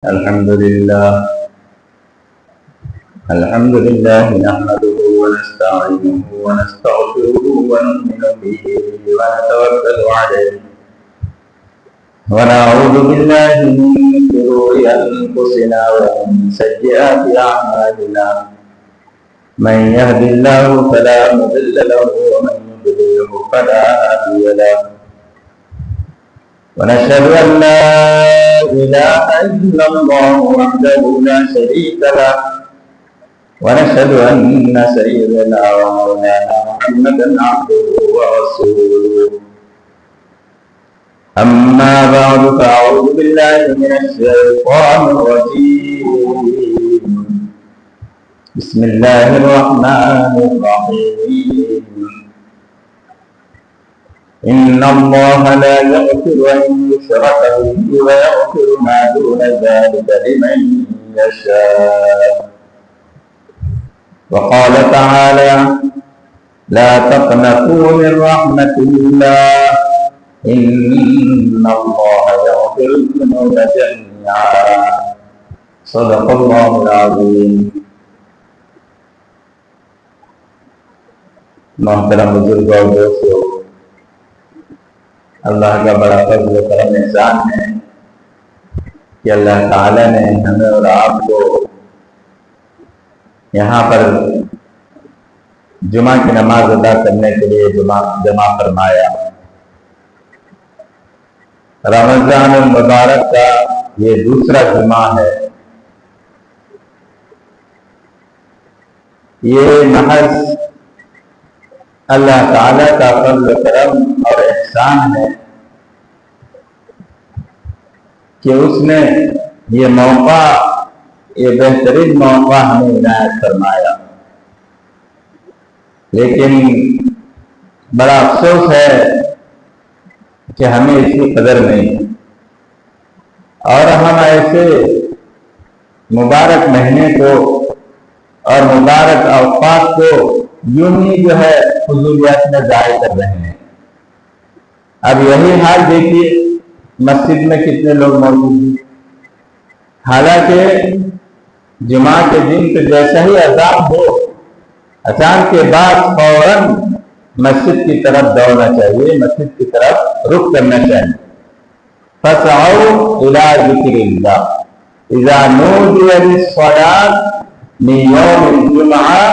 الحمد لله نحمده ونستعينه ونستغفره ونؤمن به ونتوكل عليه ونعوذ بالله من شرور أنفسنا ومن سيئات أعمالنا من يهد الله فلا مضل له ومن يضلل فلا هادي له ونشهد أن لا إله إلا الله وحده لا شريك له ونشهد أن سيدنا ومولانا محمدا عبده ورسوله أما بعد فأعوذ بالله من الشيطان الرجيم بسم الله الرحمن الرحيم إن الله لا يغفر أن يشرك به ويغفر ما دون ذلك لمن يشاء وقال تعالى لا تقنطوا من رحمة الله إن الله يغفر الذنوب جميعا صدق الله العظيم. محترم بزرگ اور دوستو، اللہ کا بڑا فضل و کرم احسان ہے کہ اللہ تعالی نے ہمیں اور آپ کو یہاں پر جمعہ کی نماز ادا کرنے کے لیے جمع فرمایا. رمضان المبارک کا یہ دوسرا جمعہ ہے. یہ محض اللہ تعالی کا فضل و کرم اور احسان ہے کہ اس نے یہ موقع، یہ بہترین موقع ہمیں عنایت فرمایا. لیکن بڑا افسوس ہے کہ ہمیں اس کی قدر نہیں، اور ہم ایسے مبارک مہینے کو اور مبارک اوقات کو یوں ہی جو ہے فضولیات میں ضائع کر رہے ہیں. اب یہی حال دیکھیے مسجد میں کتنے لوگ موجود ہیں، حالانکہ جمعہ کے دن تو جیسا ہی اذان ہو، اذان کے بعد فوراً مسجد کی طرف دوڑنا چاہیے، مسجد کی طرف رخ کرنا چاہیے. فَاسْعَوْا إِلَىٰ ذِكْرِ اللَّهِ إِذَا نُودِيَ لِلصَّلَاةِ مِنْ يَوْمِ الْجُمْعَةِ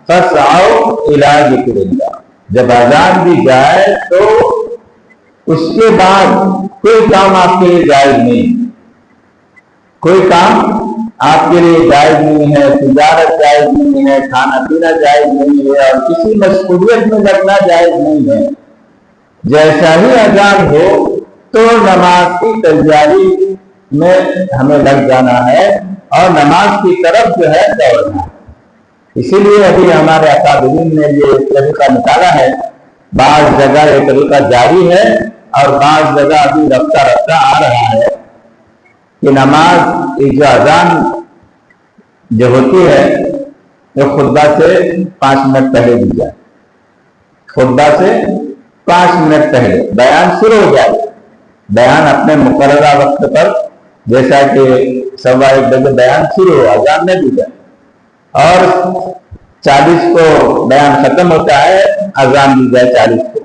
فَاسْعَوْا إِلَىٰ ذِكْرِ اللَّهِ. جب اذان دی جائے تو اس کے بعد کوئی کام آپ کے لیے جائز نہیں، کوئی کام آپ کے لیے جائز نہیں ہے، تجارت جائز نہیں ہے، کھانا پینا جائز نہیں ہے، اور کسی مشغولیت میں لگنا جائز نہیں ہے. جیسا ہی اذان ہو تو نماز کی تیاری میں ہمیں لگ جانا ہے اور نماز کی طرف جو ہے دوڑنا ہے. اسی لیے ابھی ہمارے اکابرین نے یہ طریقہ نکالا ہے. بعض جگہ یہ طریقہ جاری ہے اور بعض جگہ ابھی رفتہ رفتہ آ رہا ہے کہ نماز کی جو اذان جو ہوتی ہے وہ خطبہ سے 5 منٹ پہلے دی جائے. خطبہ سے 5 منٹ پہلے بیان شروع ہو جائے. بیان اپنے مقررہ وقت پر، جیسا کہ 1:15 بجے بیان شروع ہو، اذان میں دی جائے، اور 40 کو بیان ختم ہوتا ہے، اذان دی جائے 40 کو،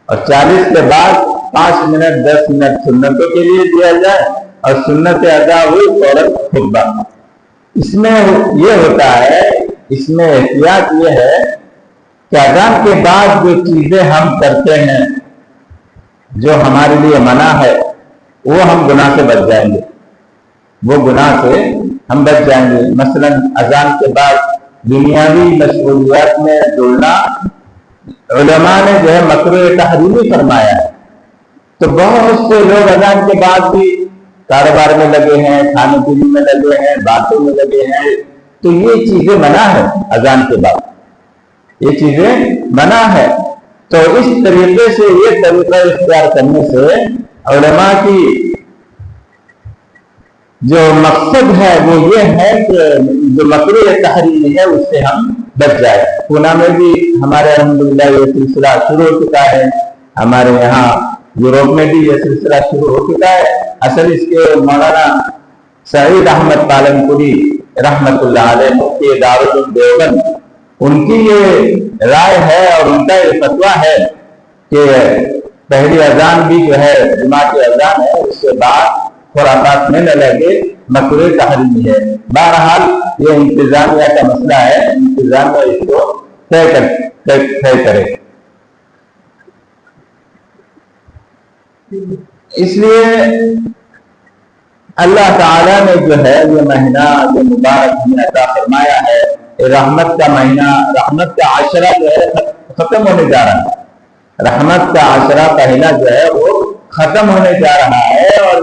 اور 40 کے بعد 5 منٹ 10 منٹ سنتوں کے لیے دیا جائے، اور سنت ادا ہوئی فوراً خطبہ. اس میں یہ ہوتا ہے، اس میں احتیاط یہ ہے کہ اذان کے بعد جو چیزیں ہم کرتے ہیں جو ہمارے لیے منع ہے وہ ہم گناہ سے بچ جائیں گے، وہ گناہ سے ہم بچ جائیں گے. مثلا اذان کے بعد دنیاوی مشغولیات میں جڑنا علماء نے جو ہے مکروہ تحریمی فرمایا ہے. تو بہت سے لوگ اذان کے بعد بھی کاروبار میں لگے ہیں، کھانے پینے میں لگے ہیں، باتوں میں لگے ہیں. تو یہ چیزیں منع ہے، اذان کے بعد یہ چیزیں منع ہے. تو اس طریقے سے یہ طریقہ اختیار کرنے سے علماء کی جو مقصد ہے وہ یہ ہے کہ جو مکروہ تحریمی ہے اس سے ہم بچ جائے. پونا میں بھی ہمارے الحمدللہ یہ سلسلہ شروع ہو چکا ہے، ہمارے یہاں یوروپ میں بھی یہ سلسلہ شروع ہو چکا ہے. اصل اس کے مولانا سعید احمد پالنپوری رحمت اللہ علیہ مفتی دارالعلوم دیوبند، ان کی یہ رائے ہے اور ان کا یہ فتویٰ ہے کہ پہلی اذان بھی جو ہے جمعہ کی اذان ہے، اس کے بعد خرافات میں نہ لگے، مکروہ تحریمی ہے۔ بہرحال یہ انتظامیہ کا مسئلہ ہے، انتظامیہ اس کو طے کرے۔ اس لیے اللہ تعالیٰ نے جو ہے یہ مہینہ جو مبارک ہمیں عطا فرمایا ہے، رحمت کا مہینہ، رحمت کا عشرہ جو ہے ختم ہونے جا رہا ہے، رحمت کا عشرہ پہلا جو ہے وہ ختم ہونے جا رہا ہے، اور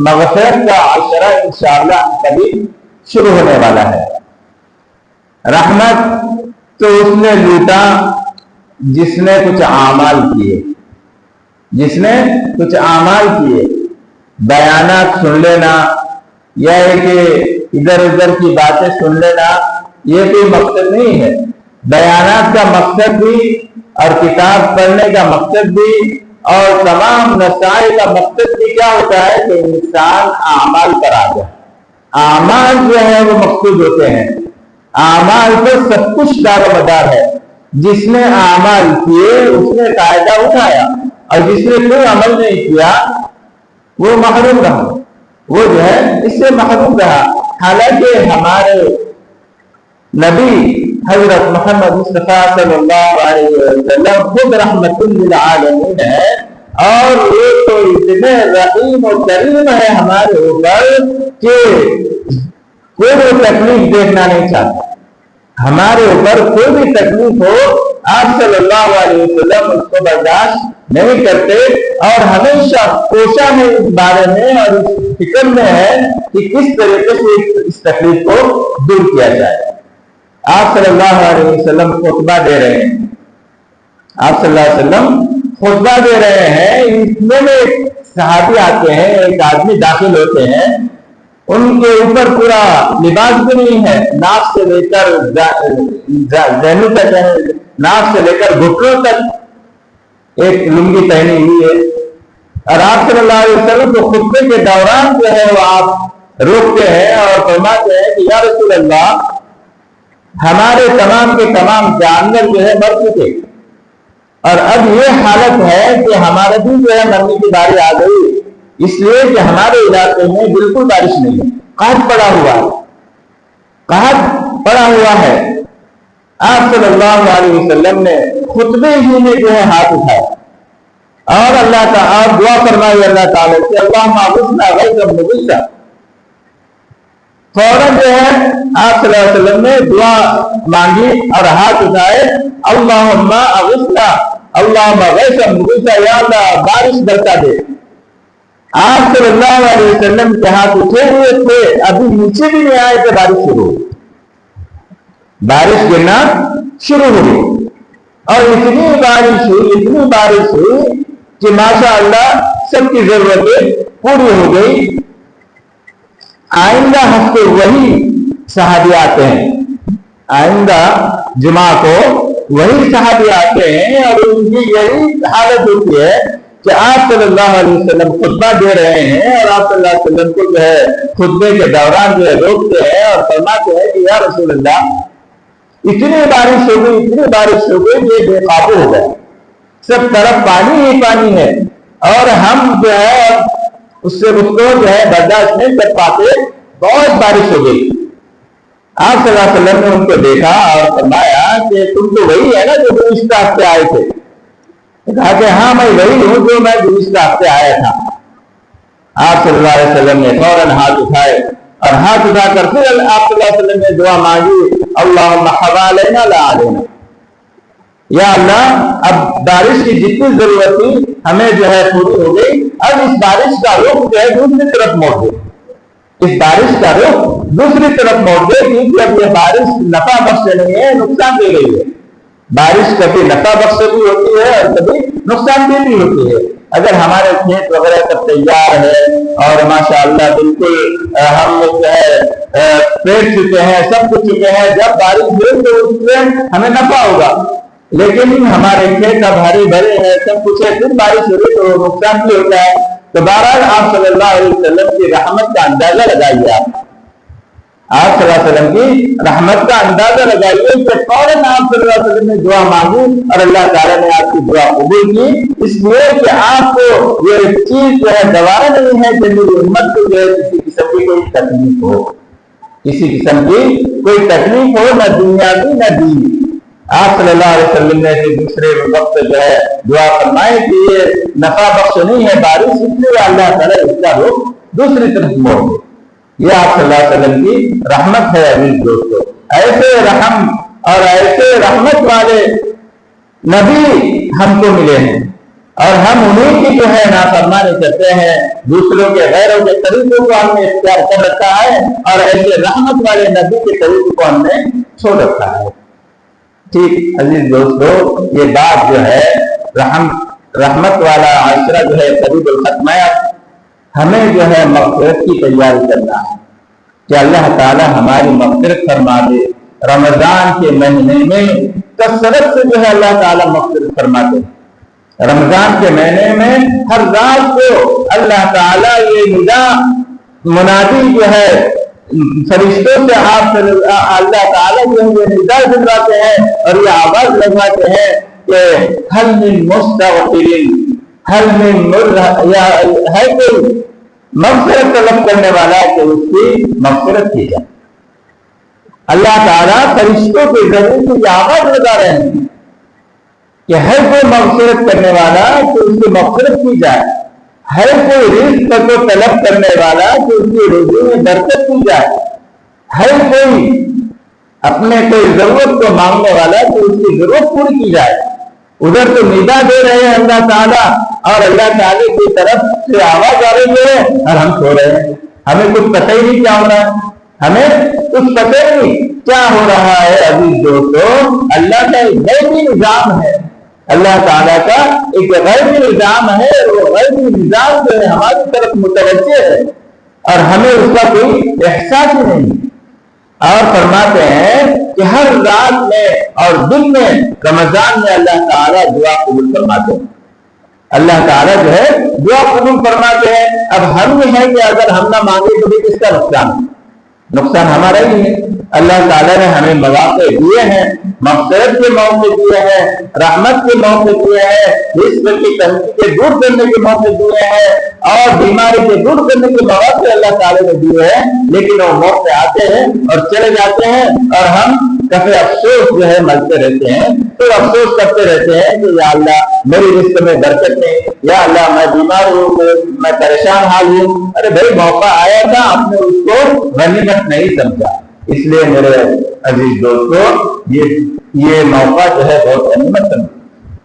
مغفرت کا عشرہ انشاءاللہ کبھی شروع ہونے والا ہے۔ رحمت تو اس نے لوٹا جس نے کچھ اعمال کیے، جس نے کچھ اعمال کیے۔ بیانات سن لینا یا کہ ادھر ادھر کی باتیں سن لینا یہ کوئی مقصد نہیں ہے۔ بیانات کا مقصد بھی اور کتاب پڑھنے کا مقصد بھی اور تمام نصائح کا مقصد بھی کیا ہوتا ہے کہ انسان اعمال پر آ جائے۔ اعمال جو ہے وہ مقصود ہوتے ہیں، اعمال پر سب کچھ دار و مدار ہے۔ جس نے اعمال کیے اس نے فائدہ اٹھایا، اور جس نے کوئی عمل نہیں کیا وہ محروم رہا، وہ جو ہے اس سے محروم رہا۔ حالانکہ ہمارے نبی حضرت محمد مصطفیٰ صلی اللہ علیہ وسلم خود رحمت للعالمین ہے، اور یہ تو اتنے رحیم و کریم ہے ہمارے اوپر کہ کوئی بھی تکلیف دیکھنا نہیں چاہتا۔ ہمارے اوپر کوئی بھی تکلیف ہو آپ صلی اللہ علیہ وسلم اس کو برداشت نہیں کرتے، اور ہمیشہ کوشاں میں اس بارے میں اور اس فکر میں ہے کہ کس طریقے سے اس تکلیف کو دور کیا جائے۔ آپ صلی اللہ علیہ وسلم خطبہ دے رہے ہیں، آپ صلی اللہ علیہ وسلم خطبہ دے رہے ہیں، اس میں ایک صحابی آتے ہیں، ایک آدمی داخل ہوتے ہیں، ان کے اوپر پورا لباس بھی نہیں ہے، ناک سے لے کر ذہنوں تک ہے، ناک سے لے کر گھٹنوں تک ایک لنگی پہنی ہوئی ہے، اور آپ صلی اللہ علیہ وسلم کو خطبے کے دوران جو ہے وہ آپ روکتے ہیں اور فرماتے ہیں کہ یا رسول اللہ، ہمارے تمام کے تمام جانور جو ہے مر چکے، اور اب یہ حالت ہے کہ ہمارا بھی جو ہے مرنے کی باری آ گئی، اس لیے کہ ہمارے علاقے میں بالکل بارش نہیں ہے، قحط پڑا ہوا ہے، قحط پڑا ہوا ہے۔ آپ صلی اللہ علیہ وسلم نے خطبے ہی میں جو ہے ہاتھ اٹھایا اور اللہ تعالیٰ آپ دعا فرمائی اللہ تعالیٰ سے، اللہم اغثنا غیثا مغیثا۔ فوراً جو ہے آپ صلی اللہ علیہ وسلم نے دعا مانگی اور ہاتھ اٹھائے، اللہم اغثنا اللہم غیثا مغیثا، یا اللہ بارش برسا دے۔ آپ صلی اللہ علیہ وسلم کے ہاتھ اٹھے ہوئے تھے، ابھی نیچے بھی نہیں آئے تھے، بارش شروع ہوئی، بارش گرنا شروع ہو گئی، اور اتنی بارش ہوئی کہ ماشاء اللہ سب کی ضرورتیں پوری ہو گئی۔ آئندہ ہفتے وہی صحابی آتے ہیں، آئندہ جمعہ کو وہی صحابی آتے ہیں، اور ان کی یہی حالت ہوتی ہے کہ آپ صلی اللہ علیہ وسلم خطبہ دے رہے ہیں، اور آپ صلی اللہ علیہ وسلم کو جو ہے خطبے کے دوران جو ہے روکتے ہیں اور فرماتے ہیں کہ یا رسول اللہ، اتنی بارش ہو گئی کہ بے قابو ہو گئے، سب طرف پانی ہی پانی ہے، اور ہم جو ہے اس سے اس کو جو ہے برداشت نہیں کر پاتے، بہت بارش ہو گئی۔ آپ صلی اللہ علیہ وسلم نے ان کو دیکھا اور فرمایا کہ تم تو وہی ہے نا جو گزشتہ ہفتے آئے تھے؟ کہا کہ ہاں میں وہی ہوں جو میں گزشتہ ہفتے آیا تھا۔ آپ صلی اللہ علیہ وسلم نے فوراً ہاتھ اٹھائے، اور ہاتھ اٹھا کر پھر آپ صلی اللہ علیہ وسلم نے دعا مانگی، اللہم حوالینا لا علینا، یا اللہ اب بارش کی جتنی ضرورت تھی ہمیں جو ہے پوری ہو گئی، اب اس بارش کا رخ جو ہے دوسری طرف موڑ دے، اس بارش کا رخ دوسری طرف موڑ دے، کیونکہ اب یہ بارش نفع بخش نہیں ہے، نقصان دے رہی ہے۔ بارش کبھی نفع بخش بھی ہوتی ہے اور کبھی نقصان دہ بھی ہوتی ہے۔ اگر ہمارے کھیت وغیرہ سب تیار ہے اور ماشاءاللہ بالکل ہم جو ہے پیٹ چکے ہیں، سب کچھ چکے ہیں، جب بارش ہوئی تو اس سے ہمیں نفع ہوگا، لیکن ہمارے کھیت اب ہرے بھرے ہیں، سب کچھ ہے، پھر بارش ہوئی تو نقصان بھی ہوتا ہے۔ تو بہرحال آپ صلی اللہ علیہ وسلم کی رحمت کا اندازہ لگائیے. آپ صلی اللہ علیہ وسلم کی رحمت کا اندازہ لگائیے کہ فوراً آپ صلی اللہ علیہ وسلم نے دعا مانگی اور اللہ تعالیٰ نے آپ کی دعا قبول کی، اس لیے کہ آپ کو یہ چیز جو ہے گوارا نہیں ہے کہ میری امت کو جو ہے کسی قسم کی کوئی تکلیف ہو، کسی قسم کی کوئی تکلیف ہو، نہ دنیاوی نہ دینی. آپ صلی اللہ علیہ وسلم نے دوسرے وقت جو ہے دعا فرمائے کہ یہ نفع بخش نہیں ہے بارش، اس لیے اللہ تعالیٰ اس کا رخ دوسری طرف موڑ دے. یہ آپ صلی اللہ علیہ وسلم کی رحمت ہے. عزیز دوستو، ایسے رحم اور ایسے رحمت والے نبی ہم کو ملے ہیں اور ہم انہیں کی جو ہے نافرمانی کرتے ہیں، دوسروں کے غیروں کے طریقوں کو ہم نے اختیار کر رکھا ہے اور ایسے رحمت والے نبی کے طریقوں کو ہم نے چھوڑ رکھا ہے. ٹھیک عزیز دوستو، یہ بات جو ہے رحمت والا عاشرہ جو ہے قریب الختم ہے. ہمیں جو ہے مغفرت کی تیاری کرنا ہے کہ اللہ تعالی ہماری مغفرت فرما دے. رمضان کے مہینے میں کثرت سے جو ہے اللہ تعالی مغفرت فرما دے. رمضان کے مہینے میں ہر رات کو اللہ تعالی یہ ندا منادی جو ہے فرشتوں سے آپ اللہ تعالی جو ہے یہ ندا دلواتے ہیں اور یہ آواز لگواتے ہیں کہ حل من مستغفرین، حل من ہے کوئی مغفرت طلب کرنے والا کہ اس کی مغفرت کی جائے. اللہ تعالیٰ فرشتوں کے ذریعے سے یہ آواز لگا رہے ہیں کہ ہے کوئی مغفرت کرنے والا کہ اس کی مغفرت کی جائے، ہے کوئی رزق کو طلب کرنے والا کہ اس کی روزی میں برکت کی جائے، ہے کوئی اپنے کوئی ضرورت کو مانگنے والا کہ اس کی ضرورت پوری کی جائے. ادھر تو ندا دے رہے ہیں اللہ تعالیٰ اور اللہ تعالیٰ کی طرف سے آواز آ رہی ہے اور ہم سو رہے ہیں. ہمیں کچھ پتہ ہی نہیں کیا ہو رہا ہے، ہمیں کچھ پتہ ہی نہیں کیا ہو رہا ہے. عزیز دوستو، اللہ کا ایک غیبی نظام ہے، اللہ تعالیٰ کا ایک غیبی نظام ہے. وہ غیبی نظام جو ہے ہماری طرف متوجہ ہے اور ہمیں اس کا کوئی احساس ہی نہیں. اور فرماتے ہیں کہ ہر رات میں اور دن میں رمضان میں اللہ تعالیٰ دعا قبول فرماتے ہیں. اللہ تعالیٰ جو ہے دعا قبول فرماتے ہیں. اب ہم یہ ہے کہ اگر ہم نہ مانگے تو بھی کس کا نقصان ہمارا ہی ہے. اللہ تعالیٰ نے ہمیں مواقع دیے ہیں، مغفرت کے موقع دیے ہیں، رحمت کے موقع دیے ہیں، رزق کی تنگی کے دور کرنے کے موقع دیے ہیں اور بیماری کے دور کرنے کے مواقع اللہ تعالیٰ نے دیے ہیں. لیکن وہ موقع آتے ہیں اور چلے جاتے ہیں اور ہم کبھی افسوس جو ہے ملتے رہتے ہیں. تو افسوس کرتے رہتے ہیں کہ یا اللہ میری رزق میں برکت نہیں، یا اللہ میں بیمار ہوں، میں پریشان حال ہوں. ارے بھائی موقع آیا تھا، آپ نے اس کو غنیمت نہیں سمجھا. اس لیے میرے عزیز دوستو، یہ موقع جو ہے بہت غنیمت سمجھا.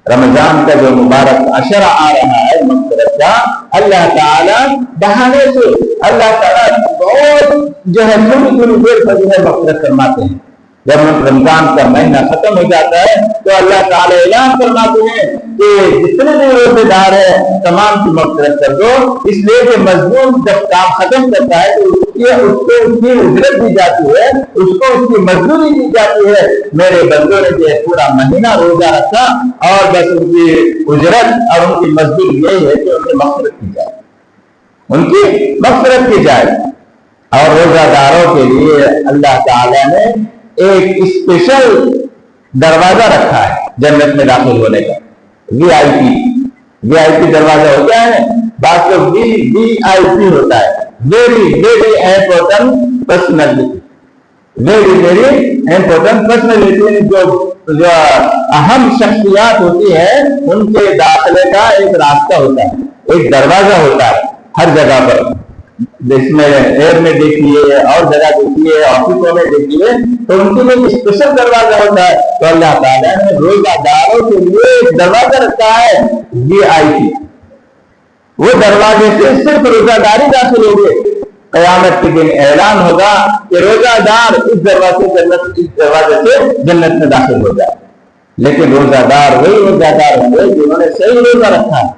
رمضان کا جو مبارک عشرہ آ رہا ہے مغفرت کا، اللہ تعالیٰ بہانے سے اللہ تعالیٰ بہت جو ہے تھوڑی تھوڑی دیر پر جو ہے مغفرت فرماتے ہیں. جب رمضان کا مہینہ ختم ہو جاتا ہے تو اللہ تعالیٰ اعلان فرماتے ہیں کہ جتنے بھی روزے دار ہیں تمام کی مغفرت کر دو. اس لیے کہ مظلوم جب کام ختم کرتا ہے تو اس کو اس کی اجرت دی جاتی ہے، اس کو اس کی مزدوری دی جاتی ہے. میرے بندوں نے جو ہے پورا مہینہ روزہ رکھا اور بس ان کی اجرت اور ان کی مزدوری یہی ہے کہ ان کی مغفرت کی جائے، ان کی مغفرت کی جائے. اور روزہ داروں کے لیے اللہ تعالیٰ نے ایک اسپیشل دروازہ رکھا ہے جنت میں داخل ہونے کا، وی آئی پی دروازہ ہوتا ہے. بات تو وی آئی پی ہوتا ہے، very very important personality. Very important personality جو اہم شخصیات ہوتی ہیں ان کے داخلے کا ایک راستہ ہوتا ہے، ایک دروازہ ہوتا ہے ہر جگہ پر. جس میں ایئر میں دیکھیے اور جگہ دیکھیے، آفسوں میں دیکھیے، تو ان کے لیے اسپیشل دروازہ ہوتا ہے. تو اللہ تعالیٰ نے روزہ داروں کے لیے ایک دروازہ رکھا ہے، وی آئی پی. وہ دروازے سے صرف روزہ داری داخل ہوگے. قیامت کے دن اعلان ہوگا کہ روزہ دار اس دروازے سے جنت میں داخل ہو جائے. لیکن روزہ دار وہی روزہ دار ہوں گے جنہوں نے صحیح روزہ رکھا ہے،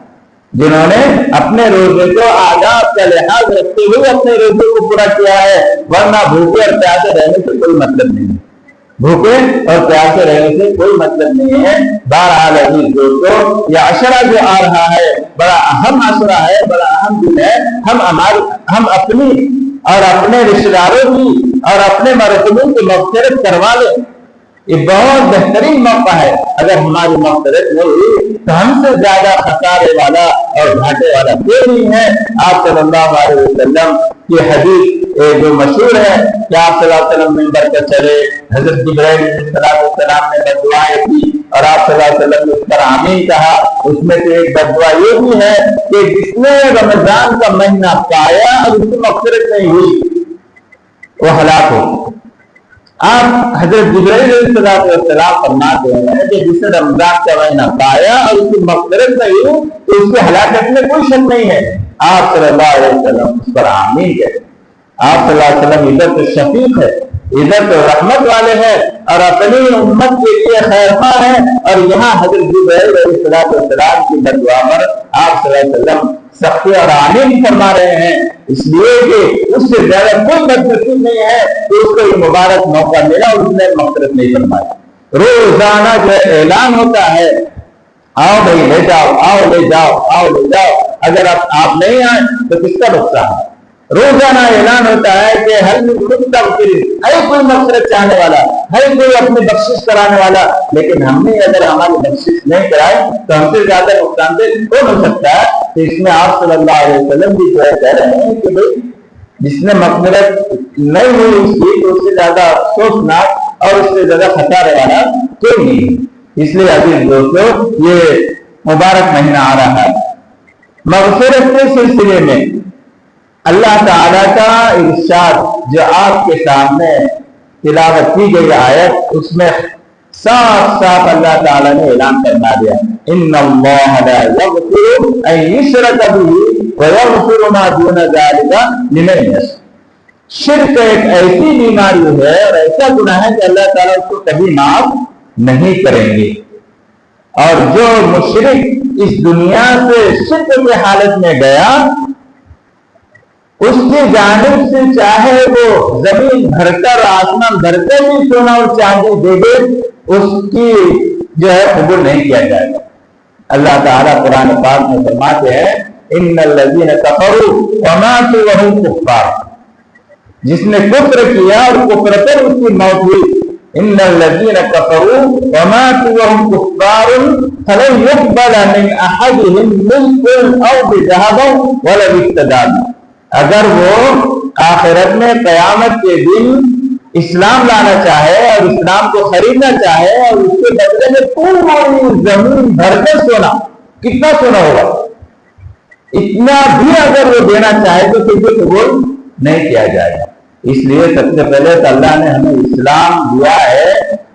جنہوں نے اپنے روزے کو آداب کا لحاظ رکھتے ہوئے اپنے روزے کو پورا کیا ہے. ورنہ بھوکے اور پیاسے رہنے سے کوئی مطلب نہیں. بھوکے اور پیاسے رہنے سے کوئی مطلب نہیں ہے۔ بہرحال عزیز دوستو، یہ عشرہ جو آ رہا ہے بڑا اہم عشرہ ہے، بڑا اہم دن ہے۔ ہم اپنی اور اپنے رشتہ داروں کی اور اپنے مرحومین کی مغفرت کروا لیں۔ یہ بہت بہترین موقع ہے۔ اگر ہماری مغفرت نہیں ہوئی تو ہم سے زیادہ خسارے والا اور گھاٹے والا کوئی نہیں ہے۔ آپ صلی اللہ علیہ وسلم کی حدیث جو مشہور ہے کہ آپ صلی اللہ علیہ وسلم منبر پر چلے، حضرت جبرائیل علیہ السلام نے بددعائیں کی اور آپ صلی اللہ علیہ وسلم نے اس پر آمین کہا۔ اس میں سے ایک بددعا یہ بھی ہے کہ جس نے رمضان کا مہینہ پایا اور اس کی مغفرت نہیں ہوئی وہ ہلاک ہو۔ آپ حضرت جبرائیل علیہ السلام فرماتے ہیں کہ جس نے رمضان کا مہینہ پایا اور اس کی مغفرت نہیں ہوئی تو اس کے ہلاکت میں کوئی شک نہیں ہے۔ آپ صلی اللہ علیہ وسلم اس پر آمین کہتے ہیں۔ آپ صلی اللہ علیہ وسلم ادھر تو شفیق ہے، ادھر تو رحمت والے ہیں اور اپنی امت کے لیے خیرخواہ ہیں، اور یہاں حضرت جبرائیل علیہ السلام کی بددعا پر آپ صلی اللہ علیہ وسلم سختی اور آمین فرما رہے ہیں، اس لیے کہ اس سے زیادہ کوئی بدنصیب نہیں ہے کہ اس کو یہ مبارک موقع ملا اور اس نے مغفرت نہیں فرمائی۔ روزانہ جو اعلان ہوتا ہے آؤ بھائی لے جاؤ، آؤ لے جاؤ، آؤ لے جاؤ، اگر آپ نہیں آئے تو کس کا نقصان ہے؟ روزانہ اعلان ہوتا ہے کہ ہر کوئی مغفرت چاہنے والا، ہر کوئی اپنی بخشش کرانے والا، لیکن ہم نے اگر ہماری بخشش نہیں کرائی تو ہم سے زیادہ نقصان دہ کون ہو سکتا ہے؟ تو اس میں آپ صلی اللہ علیہ وسلم بھی کہہ رہے ہیں کہ بھائی جس نے مغفرت نہیں ہوئی اس کی تو اس سے زیادہ افسوسناک اور اس سے زیادہ خسارے والا کوئی نہیں۔ اس لیے عزیز دوستو، یہ مبارک مہینہ آ رہا ہے، مغفرت کے سلسلے میں اللہ تعالیٰ کا ارشاد جو آپ کے سامنے تلاوت کی گئی آیت، اس میں صاف صاف اللہ تعالیٰ نے اعلان کرنا دیا، ان اللہ لا یغفر ان یشرک بہ ویغفر ما دون ذلک لمن یشاء۔ شرک ایک ایسی بیماری ہے اور ایسا گناہ ہے کہ اللہ تعالیٰ اس کو کبھی معاف نہیں کریں گے، اور جو مشرک اس دنیا سے شرک کی حالت میں گیا اس کی جانب سے چاہے وہ زمین بھر کر آسمان بھر کر بھی سونا اور چاندی دے دے اس کی جو ہے قبول نہیں کیا جائے گا۔ اللہ تعالیٰ قرآن پاک میں فرماتے ہیں ان الذین کفروا وماتوا وهم کفار، جس نے کفر کیا اور کفر پر اس کی موت ہوئی، ان الذین کفروا وماتوا وهم کفار فلن يقبل من احدهم ملء الارض ذهبا ولو افتدى به۔ اگر وہ آخرت میں قیامت کے دن اسلام لانا چاہے اور اسلام کو خریدنا چاہے اور اس کے بدلے میں پوری زمین بھر کر سونا، کتنا سونا ہوگا، اتنا بھی اگر وہ دینا چاہے تو کسی قبول نہیں کیا جائے گا۔ اس لیے سب سے پہلے تو اللہ نے ہمیں اسلام دیا ہے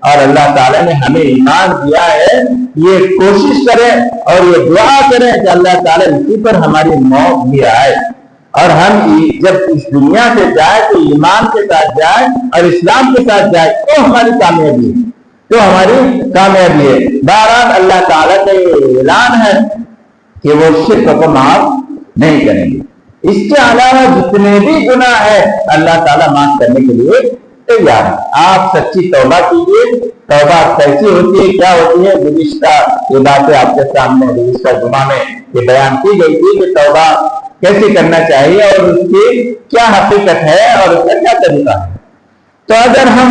اور اللہ تعالیٰ نے ہمیں ایمان دیا ہے، یہ کوشش کریں اور یہ دعا کریں کہ اللہ تعالیٰ اسی پر ہماری موت بھی آئے اور ہم جب اس دنیا سے جائے تو ایمان کے ساتھ جائے اور اسلام کے ساتھ جائے تو ہماری کامیابی ہے، تو ہماری کامیابی ہے۔ بہرحال اللہ تعالیٰ کا یہ اعلان ہے کہ وہ شرک کو معاف نہیں کریں گے۔ اس کے علاوہ جتنے بھی گناہ ہیں اللہ تعالیٰ معاف کرنے کے لیے تیار ہے۔ آپ سچی توبہ کیجیے۔ توبہ کیسی ہوتی ہے، کیا ہوتی ہے؟ گزشتہ یہ باتیں آپ کے سامنے گزشتہ جمعہ میں یہ بیان کی گئی تھی کہ توبہ کیسے کرنا چاہیے اور اس کی کیا حقیقت ہے اور اس کا کیا طریقہ ہے۔ تو اگر ہم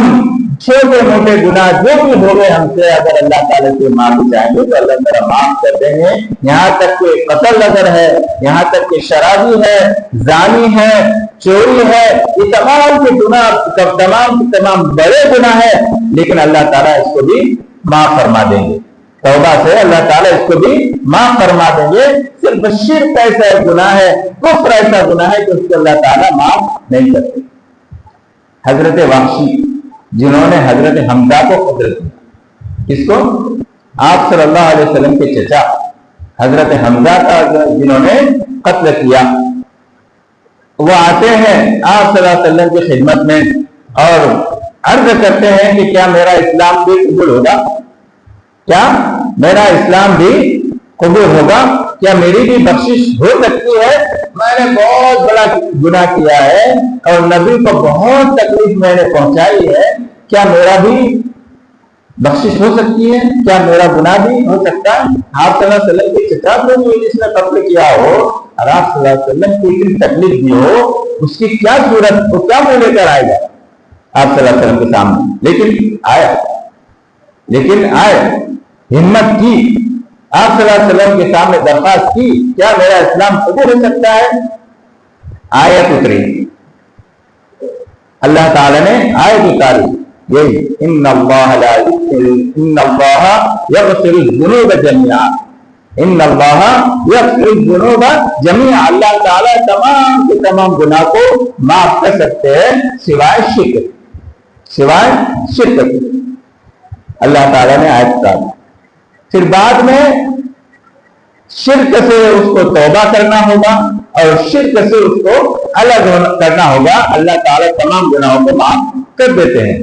چھوٹے موٹے گناہ جو بھی ہو گئے ہم سے اگر اللہ تعالیٰ سے معافی چاہیں گے تو اللہ تعالیٰ معاف کر دیں گے۔ یہاں تک کہ قتل اگر ہے، یہاں تک کہ شرابی ہے، زانی ہے، چوری ہے، یہ تمام کے گناہ تمام بڑے گناہ ہیں، لیکن اللہ تعالیٰ اس کو بھی معاف فرما دیں گے۔ توبہ سے اللہ تعالیٰ اس کو بھی معاف فرما دیں گے۔ صرف شرک ایسا ایک گناہ ہے، کفر ایسا گناہ ہے کہ اس کو اللہ تعالیٰ معاف نہیں کرتے۔ حضرت وحشی جنہوں نے حضرت حمزہ کو قتل کیا، کس کو؟ آپ صلی اللہ علیہ وسلم کے چچا حضرت حمزہ کا جنہوں نے قتل کیا، وہ آتے ہیں آپ صلی اللہ علیہ وسلم کی خدمت میں اور عرض کرتے ہیں کہ کیا میرا اسلام بھی قبول ہوگا؟ کیا میرا اسلام بھی قبول ہوگا؟ کیا میری بھی بخشش ہو سکتی ہے؟ میں نے بہت بڑا گناہ کیا ہے اور نبی کو بہت تکلیف میں نے پہنچائی ہے، کیا میرا بھی بخشش ہو سکتی ہے؟ کیا میرا گناہ بھی ہو سکتا ہے؟ آپ صلی اللہ علیہ وسلم کی خطاب میں بھی جس نے قتل کیا ہو اور آپ صلی اللہ علیہ وسلم کو اتنی تکلیف دی ہو، اس کی کیا صورت، وہ کیا منہ لے کر آئے گا آپ صلی اللہ علیہ وسلم کے سامنے؟ لیکن آئے ہمت کی، آپ صلی اللہ علیہ وسلم کے سامنے درخواست کی، کیا میرا اسلام قبول ہو سکتا ہے؟ آیت اتری، اللہ تعالیٰ نے آیت اتاری، یہی ان اللہ یغفر الذنوب جميعا، ان اللہ یغفر الذنوب جميعا، اللہ تعالیٰ تمام کے تمام گناہ کو معاف کر سکتے ہیں سوائے شرک، اللہ تعالیٰ نے آیت اتاری۔ پھر بعد میں شرک سے اس کو توبہ کرنا ہوگا اور شرک سے اس کو الگ کرنا ہوگا، اللہ تعالیٰ تمام گناہوں کو معاف کر دیتے ہیں۔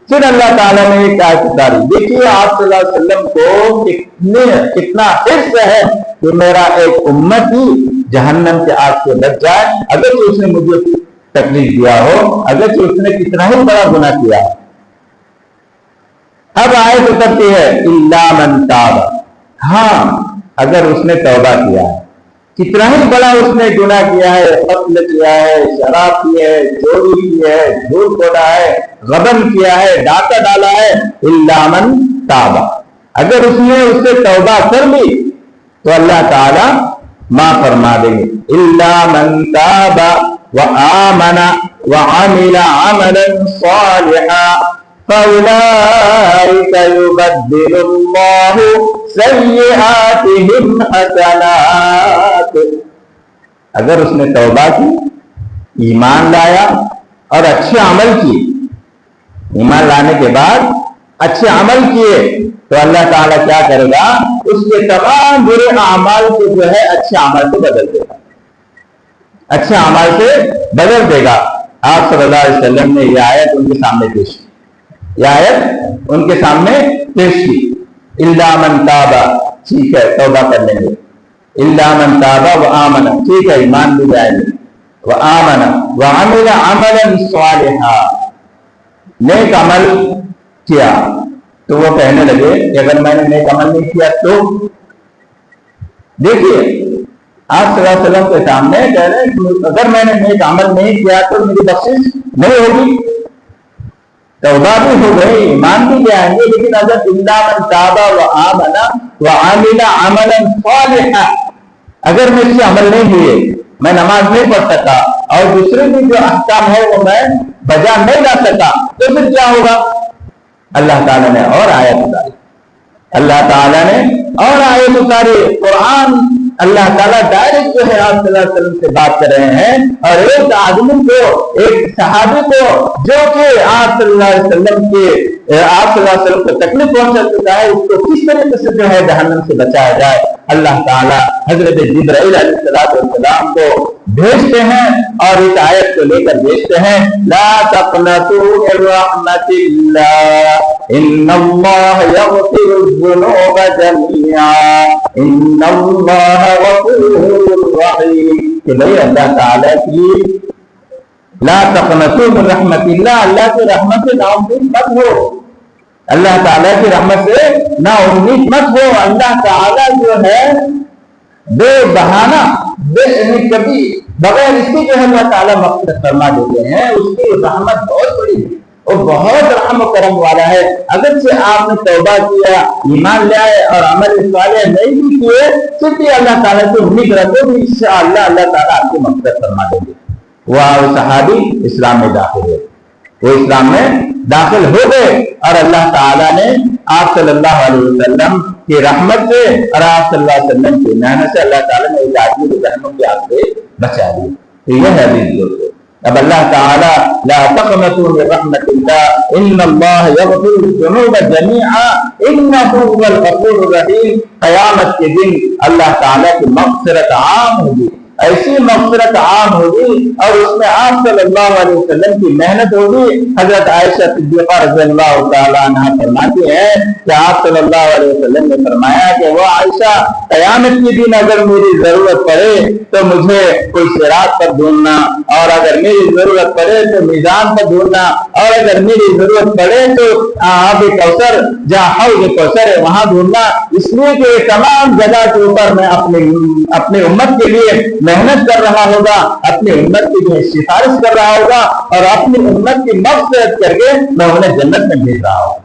پھر اللہ تعالیٰ نے ایک آیت اتاری، دیکھیے آپ صلی اللہ علیہ وسلم کو کتنا حرص ہے کہ میرا ایک امتی جہنم کے آگ سے بچ جائے، اگرچہ اس نے مجھے تکلیف دیا ہو، اگرچہ اس نے کتنا ہی بڑا گناہ کیا ہو۔ اب آیت اترتی ہے الا من تاب، ہاں اگر اس نے توبہ کیا ہے، کتنا ہی بڑا اس نے گناہ کیا ہے، قتل کیا ہے، شراب کی ہے، چوری کی ہے، جھوٹ بولا ہے، غبن کیا ہے، ڈاکہ ڈالا ہے، الا من تاب، اگر اس نے اس سے توبہ کر لی تو اللہ تعالی معاف فرما دیں گے۔ الا من تاب وآمن وعمل عملا صالحا فَأُولَٰئِكَ يُبَدِّلُ اللَّهُ سَيِّئَاتِهِمْ حَسَنَاتٍ، اگر اس نے توبہ کی، ایمان لایا اور اچھے عمل کی، ایمان لانے کے بعد اچھے عمل کیے تو اللہ تعالیٰ کیا کرے گا، اس کے تمام برے اعمال کو جو ہے اچھے عمل سے بدل دے گا، اچھے عمل سے بدل دے گا۔ آپ صلی اللہ علیہ وسلم نے یہ آیت ان کے سامنے پیش کی، یہ آیت ان کے سامنے پیش کی، الا من تاب، ٹھیک ہے توبہ کر لیں گے، الا من تاب وآمن، ٹھیک ہے ایمان بھی جائیں گے، وآمن وعمل عملا صالحا، نیک عمل کیا، تو وہ کہنے لگے کہ اگر میں نے نیک عمل نہیں کیا تو دیکھیے آپ صلی اللہ علیہ وسلم کے سامنے کہہ رہے ہیں اگر میں نے نیک عمل نہیں کیا تو میری بخشش نہیں ہوگی، توبہ بھی ہو گئی، ایمان بھی لے آئیں گے، لیکن اگر الا من تاب وآمن وعمل عملا صالحا، اگر مجھ سے عمل نہیں ہوئے، میں نماز نہیں پڑھ سکا اور دوسرے بھی جو احکام ہے وہ میں بجا نہیں لا سکا، تو پھر کیا ہوگا؟ اللہ تعالیٰ نے اور آیت اتاری، اللہ تعالیٰ نے اور آیت اتاری، قرآن اللہ تعالیٰ ڈائریکٹ جو ہے آپ صلی اللہ علیہ وسلم سے بات کر رہے ہیں، اور ایک آدمی کو، ایک صحابی کو جو کہ آپ صلی اللہ علیہ وسلم کو تکلیف پہنچا چکا ہے، اس کو کس طریقے سے جو ہے جہنم سے بچایا جائے، اللہ تعالیٰ حضرت جبرائیل علیہ السلام کو بھیجتے ہیں اور اس آیت کو لے کر بھیجتے ہیں، لا تقنطوا من رحمت اللہ ان اللہ یغفر الذنوب جميعا ان اللہ غفور رحیم، کہ بھئی اللہ تعالیٰ کی لا تقنطوا من رحمت اللہ، اللہ کی رحمت سے نا امید مت ہو، اللہ تعالیٰ کی رحمت سے نا امید مت ہو، اللہ تعالیٰ جو ہے بے بہانہ کبھی بغیر اس کی جو ہے اللہ تعالیٰ مغفرت فرما دیتے ہیں، اس کی رحمت بہت بڑی ہے، وہ بہت رحم و کرم والا ہے۔ اگرچہ آپ نے توبہ کیا، ایمان لے آئے اور عمل صالح نہیں بھی کیے، پھر بھی اللہ تعالیٰ سے امید رکھو کہ انشاءاللہ اللہ تعالیٰ آپ کو مغفرت فرما دیں گے۔ وہ صحابی اسلام میں داخل ہوئے، وہ اسلام میں داخل ہو گئے، اور اللہ تعالیٰ نے آپ صلی اللہ علیہ وسلم کی رحمت سے اور آپ صلی اللہ علیہ وسلم کی محنت سے اللہ تعالیٰ نے ایک آدمی کو جہنم کی آگ سے بچا دیا۔ تو یہ ہے حدیث دوستو، اب اللہ تعالیٰ لا تقنطوا من رحمت اللہ ان اللہ یغفر الذنوب جميعا انہ هو الغفور الرحیم، قیامت کے دن اللہ تعالیٰ کی مغفرت عام ہوگی، ایسی مغفرت عام ہوگی اور اس میں آپ صلی اللہ علیہ وسلم کی محنت ہوگی۔ حضرت عائشہ صدیقہ رضی اللہ تعالیٰ عنہ فرماتی ہے کہ آپ صلی اللہ علیہ وسلم نے فرمایا کہ وہ عائشہ قیامت کے دن اگر میری ضرورت پڑے تو مجھے کوئی صراط پر ڈھونڈنا، اور اگر میری ضرورت پڑے تو میزان پر ڈھونڈنا، اور اگر میری ضرورت پڑے تو آب کوثر جہاں حوض کوثر ہے وہاں ڈھونڈنا، اس لیے کہ تمام جگہ کے اوپر میں اپنی امت کے لیے محنت کر رہا ہوگا، اپنی امت کے لیے سفارش کر رہا ہوگا، اور اپنی امت کی مغفرت کر کے میں انہیں جنت میں بھیج رہا ہوں،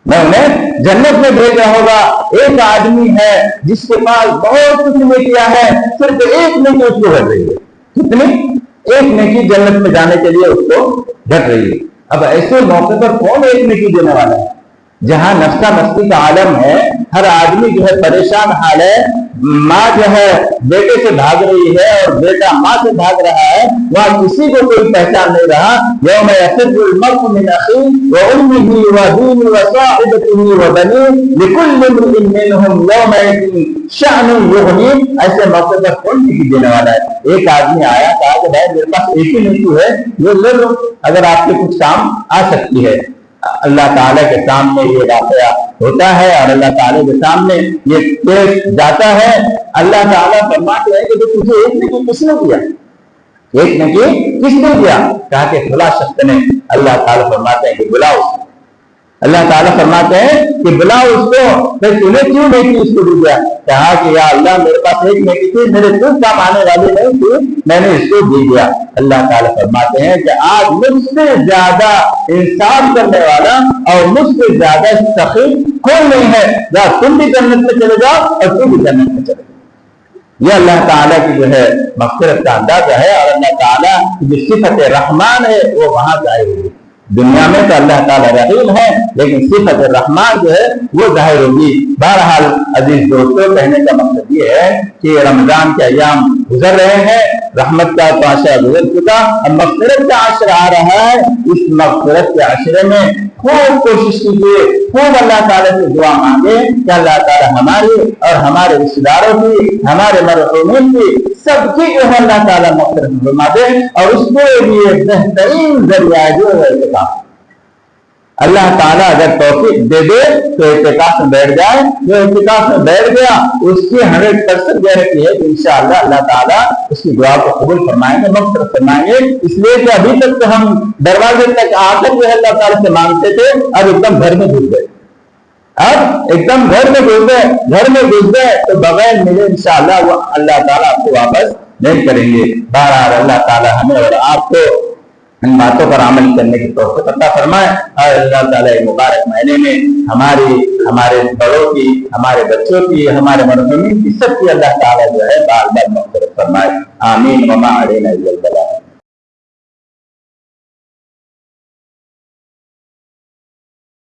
میں انہیں جنت میں بھیجا ہوگا۔ ایک آدمی ہے جس کے پاس بہت کچھ نیکیاں ہے، صرف ایک نیکی اس کو گھٹ رہی ہے، کتنی؟ ایک نیکی جنت میں جانے کے لیے اس کو گھٹ رہی ہے۔ اب ایسے موقع پر کون ایک نیکی دینے والا ہے؟ جہاں نفسا مستی کا عالم ہے، ہر آدمی جو ہے پریشان حال ہے، ماں جو ہے بیٹے سے بھاگ رہی ہے اور بیٹا ماں سے بھاگ رہا ہے، وہاں کسی کو کوئی پہچان نہیں رہا۔ یوم یفر المرء من اخیہ وامہ وابیہ وصاحبتہ وبنیہ لکل امرئ منہم یومئذ شأن یغنیہ۔ ایسے موقع پر کون نیکی دینے والا ہے؟ ایک آدمی آیا، کہا کہ بھائی میرے پاس ایک ہی نیکی ہے، یہ لے لو اگر آپ کے کچھ کام آ سکتی ہے۔ اللہ تعالیٰ کے سامنے یہ واقعہ ہوتا ہے اور اللہ تعالیٰ کے سامنے یہ پیش جاتا ہے۔ اللہ تعالیٰ فرماتے ہیں کہ تجھے ایک نیکی کس نے دیا؟ ایک نیکی کس نے دیا؟ کہا کہ فلاں شخص نے۔ اللہ تعالیٰ فرماتے ہیں کہ بلاؤ، اللہ تعالیٰ فرماتے ہیں کہ بلاؤ اس کو، پھر تو نے کیوں نیکی اس کو دیا؟ کہا کہ یا اللہ میرے پاس ایک نیکی تھی، میرے کوئی کام آنے والی نہیں تھی، میں نے اس کو دے دیا۔ اللہ تعالیٰ فرماتے ہیں کہ آج مجھ سے زیادہ انصاف کرنے والا اور مجھ سے زیادہ سخی کوئی نہیں ہے، یا تم بھی جنت میں چلے جاؤ اور تم بھی جنت میں چلے جاؤ۔ یہ اللہ تعالیٰ کی جو ہے مغفرت کا اندازہ ہے، اور اللہ تعالیٰ کی جو صفت رحمان ہے وہ وہاں ظاہر ہوگی۔ دنیا میں تو اللہ تعالیٰ رحیم ہے، لیکن صفت رحمان جو ہے وہ ظاہر ہوگی۔ بہرحال عزیز دوستوں، کہنے کا مقصد یہ ہے کہ رمضان کے ایام گزر رہے ہیں، رحمت کا تو عشرہ گزر چکا، اب مغفرت کا عشرہ آ رہا ہے۔ اس مغفرت کے عشرے میں خوب کوشش کیجیے، خوب اللہ تعالیٰ سے دعا مانگے کہ اللہ تعالیٰ ہماری اور ہمارے رشتہ داروں کی، ہمارے مرحومین کی، سب کی جو ہے اللہ تعالیٰ مغفرت فرما دے، اور اس کے لیے بہترین ذریعہ جو ہے اعتکاف۔ اللہ تعالیٰ اگر توفیق دے دے تو اعتکاف میں بیٹھ جائے، جو اعتکاف میں بیٹھ گیا اس کی 100% گارنٹی ہے کہ انشاءاللہ اللہ تعالیٰ اس کی دعا کو قبول فرمائیں گے، مغفرت فرمائیں گے۔ اس لیے کہ ابھی تک تو ہم دروازے تک آ کر جو ہے اللہ تعالیٰ سے مانگتے تھے، اب ایک دم گھر میں گھس گئے، اب ایک دم گھر میں گھس گئے تو بغیر ملے انشاءاللہ وہ اللہ تعالیٰ آپ کو واپس نہیں کریں گے۔ بہرحال اللہ تعالیٰ ہمیں اور آپ کو ان باتوں پر عمل کرنے کی توفیق عطا فرمائے، اور اللہ تعالیٰ مبارک مہینے میں ہمارے بڑوں کی، ہمارے بچوں کی، ہمارے مرحومین کی، سب کی اللہ تعالیٰ جو ہے بار بار مغفرت فرمائے۔ آمین۔ وما علینا الا البلاغ۔